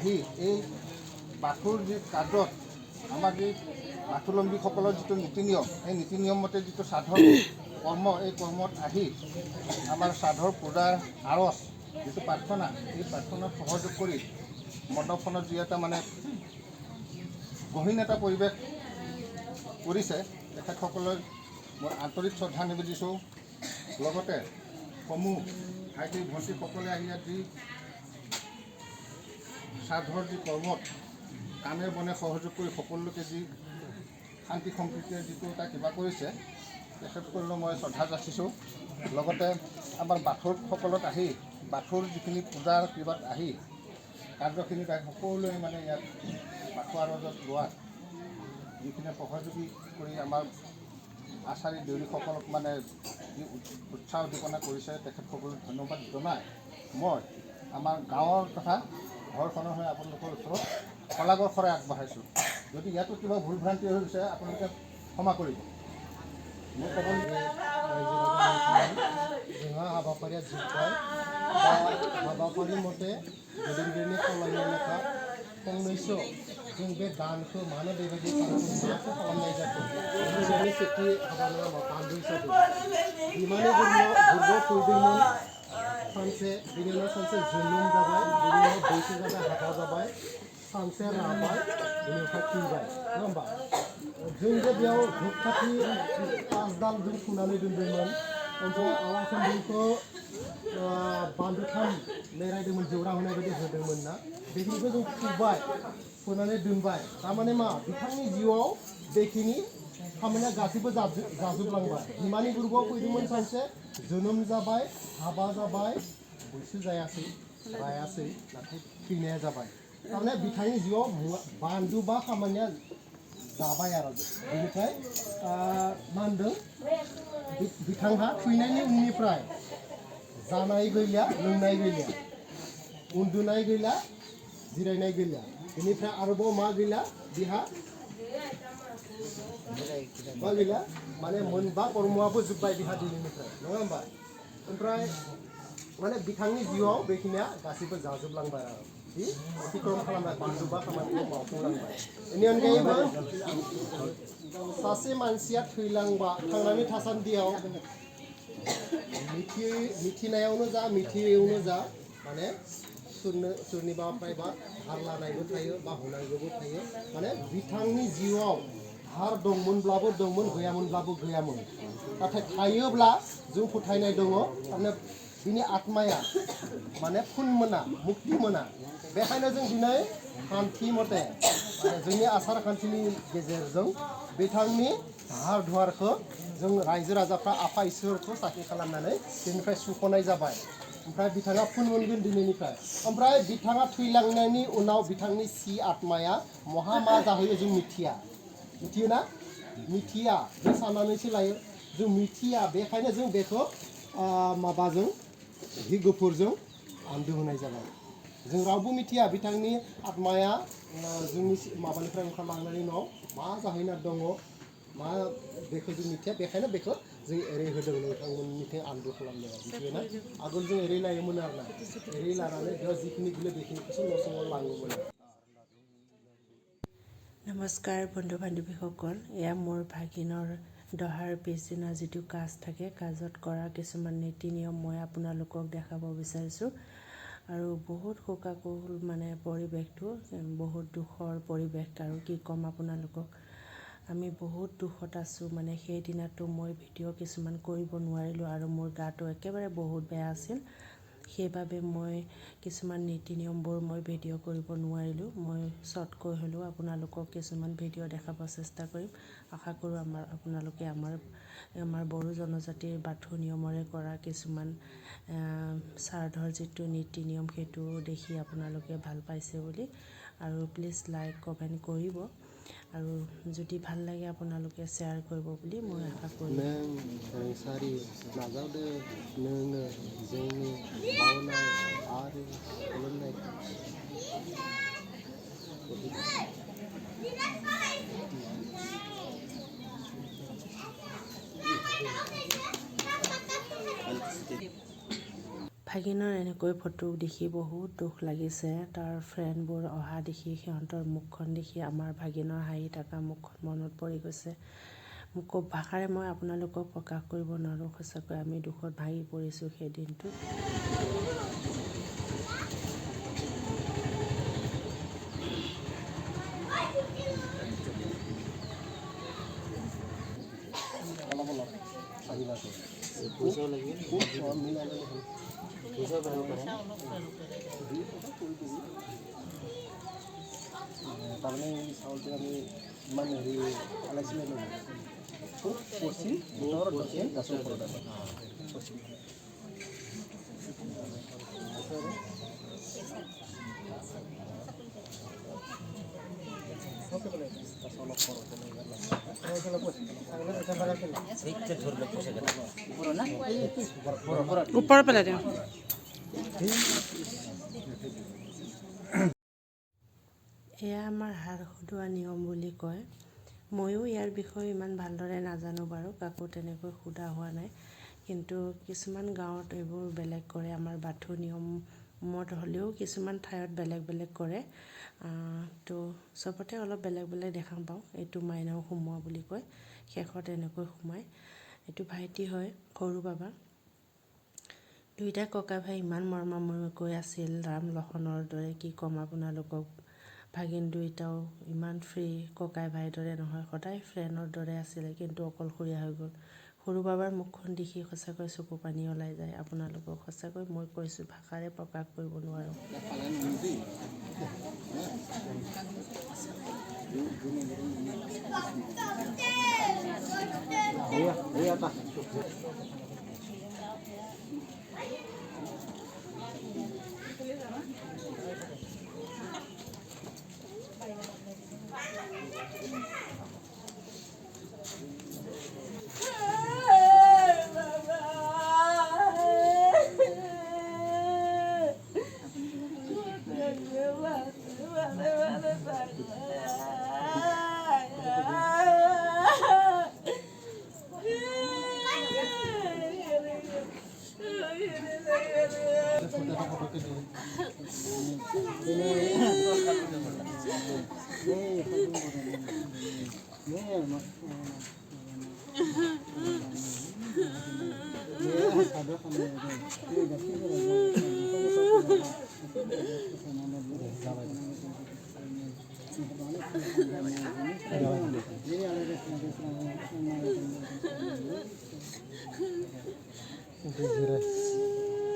আহি এই বাথুৰ যি কাৰ্যত আমাক এই বাথুলম্বীসকলৰ যিটো নীতি নিয়ম এই নীতি নিয়ম মতে যিটো শ্ৰাদ্ধৰ কৰ্ম এই কৰ্মত আহি আমাৰ শ্ৰাদ্ধৰ পূজাৰ আৰচ যিটো প্ৰাৰ্থনা এই প্ৰাৰ্থনাত সহযোগ কৰি মণ্ডপখনত যি এটা মানে গহীন এটা পৰিৱেশ কৰিছে তেখেতসকলৰ মই আন্তৰিক শ্ৰদ্ধা নিবেদিছোঁ। লগতে সমূহ ভাইটি ভণ্টিসকলে আহি ইয়াত যি শ্ৰাদ্ধৰ যি কৰ্মত কামে বনে সহযোগ কৰি সকলোকে যি শান্তি সম্প্ৰীতিৰ যিটো এটা কিবা কৰিছে তেখেতসকললৈ মই শ্ৰদ্ধা যাচিছোঁ। লগতে আমাৰ বাথুৰসকলত আহি বাথুৰ যিখিনি পূজাৰ কিবাত আহি কাৰ্যখিনিত আহি সকলোৱে মানে ইয়াত বাথু আৰজত লোৱাত যিখিনি সহযোগী কৰি আমাৰ আচাৰী দেউৰীসকলক মানে যি উৎসাহ উদ্দীপনা কৰিছে তেখেতসকলক ধন্যবাদ জনাই মই আমাৰ গাঁৱৰ তথা ঘৰখনৰ হৈ আপোনালোকৰ ওচৰত শলাগৰ শৰাই আগবঢ়াইছোঁ। যদি ইয়াতো কিবা ভুল ভ্ৰান্তি হৈ গৈছে আপোনালোকে ক্ষমা কৰিব। মই ক'ব जोंहा हाबाफारिया जोब्बाय दा हाबाफारि मथे दैदेनगिरिनि खावलायनाय लेखा फंनैसो जों बे दानखौ मानो बेबायदि माखौ खालामनाय जाखो जोंनि सेथि हाबानि बान्दो हिसाबै बिमानि गुरबो फैदोंमोन सानसे बिनि उनाव सानसे जोनोम जाबाय बिनि उनाव बैसो जाबाय हाबा जाबाय सानसे राबाय बिनिफ्राय थैबाय नङा होमबा जों जे बेयाव धुपखाथि 5 दाल जों फुनानै दोनदोंमोन ओमफ्राय आवा खुन्दुंखौ बान्दोथाम मेरायदोंमोन जौरा होनाय बायदि होदोंमोन ना बेखिनिखौ जों फुबाय फुनानै दोनबाय थारमाने मा बिथांनि जिउआव बेखिनि खामानिया गासैबो जाजोबलांबाय बिमानि गुरुआव फैदोंमोन सानसे जोनोम जाबाय हाबा जाबाय बैसो जायासै रायासै नाथाय थैनाया जाबाय थारमाने बिथांनि जिउआव बान्दो बा खामानिया जाबाय आरो बेनिफ्राय मा होनदों बिथांहा थैनायनि उननिफ्राय जानाय गैलिया लोंनाय गैलिया उन्दुनाय गैला जिरायनाय गैला बेनिफ्राय आरोबाव मा गैला बिहा मा गैला माने मोनबा कर्मआबो जोब्बाय बिहा दिनैनिफ्राय नङा होमबा ओमफ्राय माने बिथांनि जिउआव बेखिनिया गासैबो जाजोबलांबाय आरो बि अतिक्रम खालामनाय बान्दोबा खामानिखौ मावफुंलांबाय बेनि अनगायैबो सासे मानसिया थैलांबा थांनानै थासान्दियाव मिथिनायावनो जा मिथियैयावनो जा माने सोरनिबा प्रायबा धार लानायबो थायो बा होनांगौबो थायो माने बिथांनि जिउआव धार दंमोनब्लाबो दंमोन गैयामोनब्लाबो गैयामोन नाथाय थायोब्ला जों फोथायनाय दङ माने बिनि आत्माया माने फुन मोना मुक्ति मोना बेखायनो जों दिनै खान्थि मथे जोंनि आसार खान्थिनि गेजेरजों बिथांनि धार धुवारखौ जों रायजो राजाफ्रा आफा इसोरखौ साखि खालामनानै बेनिफ्राय सुख'नाय जाबाय ओमफ्राय बिथाङा फुन मोनगोन दिनैनिफ्राय ओमफ्राय बिथाङा थैलांनायनि उनाव बिथांनि सि आत्माया महा मा जाहैयो जों मिथियोना मिथिया जों साननानैसो लायो जों मिथिया बेखायनो जों बेखौ माबाजों हि गुफुरजों आन्दो होनाय जाबाय जों रावबो मिथिया बिथांनि आत्माया जोंनि माबानिफ्राय ओंखारलांनायनि उनाव मा जाहैना दङ मा बेखौ जों मिथिया बेखायनो बेखौ जों एरै होदों नोंथांमोननिथिं आन्दो खालामनाया मिथियोना आगोल जों एरै लायोमोन आरोना एरै लानानै बेयाव जिखिनि गोलै बेखिनिखौसो न' सिङाव लाङोमोन। নমস্কাৰ বন্ধু বান্ধৱীসকল এয়া মোৰ ভাগিনৰ দহাৰ পিছদিনা যিটো কাজ থাকে কাজত কৰা কিছুমান নীতি নিয়ম মই আপোনালোকক দেখাব বিচাৰিছোঁ আৰু বহুত শোকাকুল মানে পৰিৱেশটো বহুত দুখৰ পৰিৱেশ আৰু কি ক'ম আপোনালোকক আমি বহুত দুখত আছোঁ মানে সেইদিনাটো মই ভিডিঅ' কিছুমান কৰিব নোৱাৰিলোঁ আৰু মোৰ গাটো একেবাৰে বহুত বেয়া আছিল সেইবাবে মই কিছুমান নীতি নিয়মবোৰ মই ভিডিঅ' কৰিব নোৱাৰিলোঁ মই শ্বৰ্টকৈ হ'লেও আপোনালোকক কিছুমান ভিডিঅ' দেখাব চেষ্টা কৰিম আশা কৰোঁ আপোনালোকে আমাৰ বড়ো জনজাতিৰ বাথু নিয়মৰে কৰা কিছুমান শ্ৰাদ্ধৰ যিটো নীতি নিয়ম সেইটো দেখি আপোনালোকে ভাল পাইছে বুলি আৰু প্লিজ লাইক কমেণ্ট কৰিব আৰু যদি ভাল লাগে আপোনালোকে শ্বেয়াৰ কৰিব বুলি মই আশা কৰিম। रोंसारि नाजावदो नोङो जोंनि मावनाय आरो खुलुमनायखौ ভাগিনৰ এনেকৈ ফটো দেখি বহুত দুখ লাগিছে। তাৰ ফ্ৰেণ্ডবোৰ অহা দেখি সিহঁতৰ মুখখন দেখি আমাৰ ভাগিনৰ হাঁহি থকা মুখখন মনত পৰি গৈছে। ভাষাৰে মই আপোনালোকক প্ৰকাশ কৰিব নোৱাৰোঁ। সঁচাকৈ আমি দুখত ভাগি পৰিছোঁ সেই দিনটোত। তাৰমানে এই চাউলটো আমি ইমান হেৰি আলাইছিলে নহয় খুব পচি ভিতৰত দছে গছৰ ওপৰত ওপৰ পেলাই দিওঁ। এয়া আমাৰ হাড় সোধোৱা নিয়ম বুলি কয়। ময়ো ইয়াৰ বিষয়ে ইমান ভালদৰে নাজানো বাৰু, কাকো তেনেকৈ সোধা হোৱা নাই। কিন্তু কিছুমান গাঁৱত এইবোৰ বেলেগ কৰে। আমাৰ বাথৌ নিয়মত হ'লেও কিছুমান ঠাইত বেলেগ বেলেগ কৰে। তো চবতে অলপ বেলেগ বেলেগ দেখা পাওঁ। এইটো মাইনাও সোমোৱা বুলি কয়। শেষত এনেকৈ সোমায়। এইটো ভাইটি হয়, সৰু বাবা। দুইটা ককা ভাই ইমান মৰমামৰকৈ আছিল, ৰাম লক্ষ্মণৰ দৰে। কি ক'ম আপোনালোকক। ভাগিন দুইটাও ইমান ফ্ৰী, ককাই ভাইৰ দৰে নহয়, সদায় ফ্ৰেণ্ডৰ দৰে আছিলে, কিন্তু অকলশৰীয়া হৈ গ'ল। সৰু বাবাৰ মুখখন দেখি সঁচাকৈ চকু পানী ওলাই যায়। আপোনালোকক সঁচাকৈ মই কৈছোঁ, ভাষাৰে প্ৰকাশ কৰিব নোৱাৰোঁ।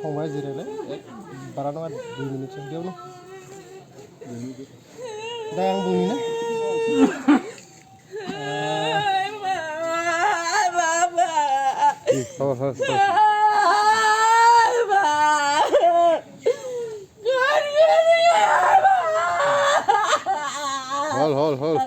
সময় জিৰালে বাৰা টকা 2 মিনিট দিয়ক ন। দাই আং বুনি না হল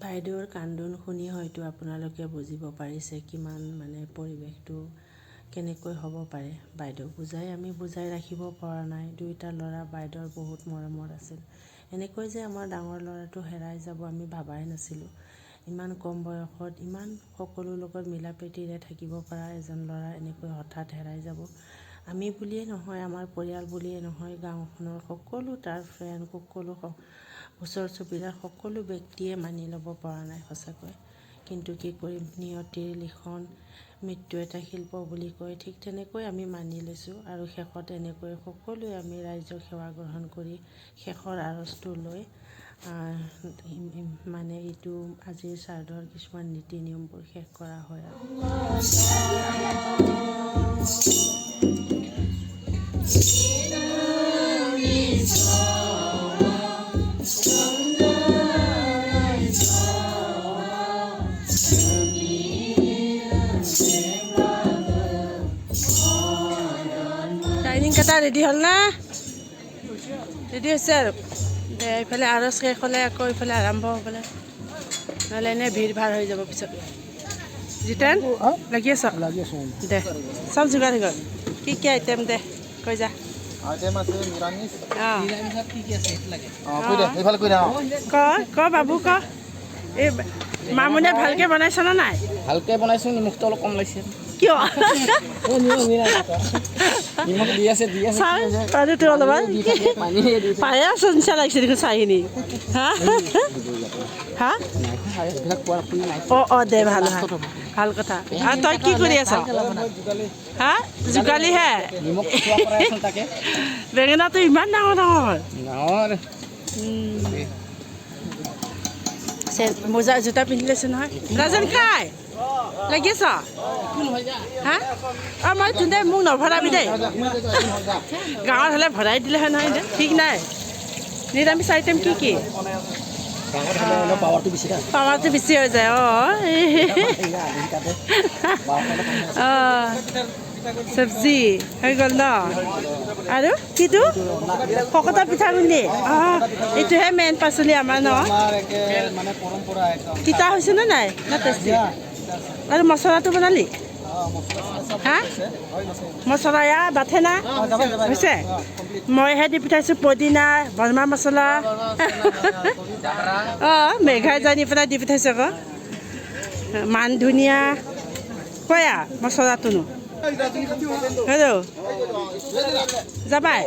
বাইদেউৰ কান্দোন শুনি হয়তো আপোনালোকে বুজিব পাৰিছে কিমান মানে পৰিৱেশটো কেনেকৈ হ'ব পাৰে। বাইদেউ আমি বুজাই ৰাখিব পৰা নাই। দুইটা ল'ৰা বাইদেউৰ বহুত মৰমৰ আছিল। এনেকৈ যে আমাৰ ডাঙৰ ল'ৰাটো হেৰাই যাব আমি ভাবাই নাছিলোঁ। ইমান কম বয়সত ইমান সকলো লগত মিলা প্ৰীতিৰে থাকিব পৰা এজন ল'ৰা এনেকৈ হঠাৎ হেৰাই যাব। আমি বুলিয়ে নহয়, আমাৰ পৰিয়াল বুলিয়ে নহয়, গাঁওখনৰ সকলো তাৰ ফ্ৰেণ্ড, সকলো ওচৰ চুবুৰীয়াৰ সকলো ব্যক্তিয়ে মানি ল'ব পৰা নাই সঁচাকৈ। কিন্তু কি কৰিম, নিয়তিৰ লিখন, মৃত্যু এটা শিল্প বুলি কয়। ঠিক তেনেকৈ আমি মানি লৈছোঁ। আৰু শেষত এনেকৈ সকলোৱে আমি ৰাইজক সেৱা গ্ৰহণ কৰি শেষৰ আৰজটো লৈ মানে এইটো আজিৰ শ্ৰাদ্ধৰ কিছুমান নীতি নিয়মবোৰ শেষ কৰা হয় আৰু। ডাইনিং কেইটা ৰেডি হ'ল না? ৰেডি হৈছে আৰু এইফালে আৰজ শেষ হ'লে আকৌ এইফালে আৰম্ভ হ'বলৈ, নহ'লে এনে ভিৰ ভাৰ হৈ যাব পিছত। জিতেন লাগি আছ লাগি আছোঁ দে চব যোগাৰ হৈ গ'ল কি আইটেম দে কৈ যা আইটেম আছে নিৰামিষ অঁ কৈ দে এইফালে কৈ দে ক বাবু ক এই মামুনিয়ে ভালকৈ বনাইছনে নাই ভালকে বনাইছোঁ নিমখটো অলপ কম লাগিছে কিয় নিমখ দি আছে চাই পানীটো অলপমান পায়ে আছ নিচা লাগিছে দেখোন চাইখিনি হা হা অঁ দে ভাল ভাল কথা আৰু তই কি কৰি আছ হা যোগালীহে নিমখ খোৱা কৰাই আছোঁ তাকে বেঙেনাটো ইমান ডাঙৰ ডাঙৰ ডাঙৰ মোজা জোতা পিন্ধি লৈছে নহয় ৰাজন খাই লাগি আছ হা অঁ মই তোনে মোক নভৰাবি দেই গাঁৱত হ'লে ভৰাই দিলেহে নহয় দে ঠিক নাই নিৰামিষ আইটেম কি পাৱাৰটো বেছি হৈ যায় অঁ অঁ চব্জি হৈ গ'ল ন আৰু কিটো শকতা পিঠাগুড়ি অঁ এইটোহে মেইন পাচলি আমাৰ ন মানে পৰম্পৰা একদম তিতা হৈছেনে নাই না টেষ্টি আৰু মছলাটো বনালি হা মছলা এয়া বাঠে না হৈছে মইহে দি পঠাইছোঁ পদিনা বৰ্মা মছলা অঁ মেঘাই জানি পেলাই দি পঠাইছোঁ আকৌ মান ধুনীয়া কয়া মছলাটোনো হেল্ল' যাবাই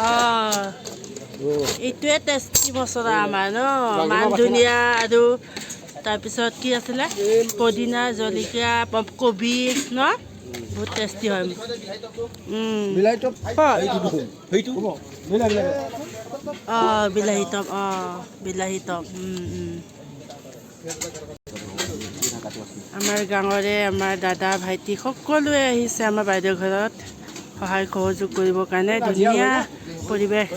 অঁ এইটোৱে টেষ্টি মছলা আমাৰ ন মান ধুনীয়া আৰু তাৰপিছত কি আছিলে পদিনা জলকীয়া কবি ন বহুত টেষ্টি হয় অঁ বিলাহী টপ বিলাহী টপ আমাৰ গাঁৱৰে আমাৰ দাদা ভাইটি সকলোৱে আহিছে আমাৰ বাইদেউৰ ঘৰত সহায় সহযোগ কৰিবৰ কাৰণে ধুনীয়া পৰিৱেশ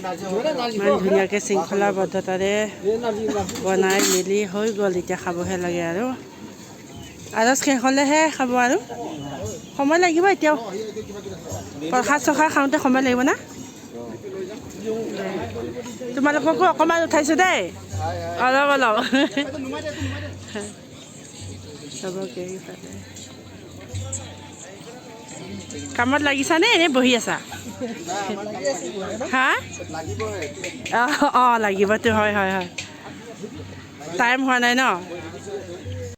ইমান ধুনীয়াকৈ শৃংখলাবদ্ধতাৰে বনাই মেলি হৈ গ'ল এতিয়া খাবহে লাগে আৰু শেষ হ'লেহে খাব আৰু সময় লাগিব এতিয়াও প্ৰসাদ চসাদ খাওঁতে সময় লাগিব না তোমালোককো অকণমান উঠাইছোঁ দেই অলপ অলপ চবকে কামত লাগিছানে এনেই বহি আছা হা অঁ লাগিবতো হয় টাইম হোৱা নাই ন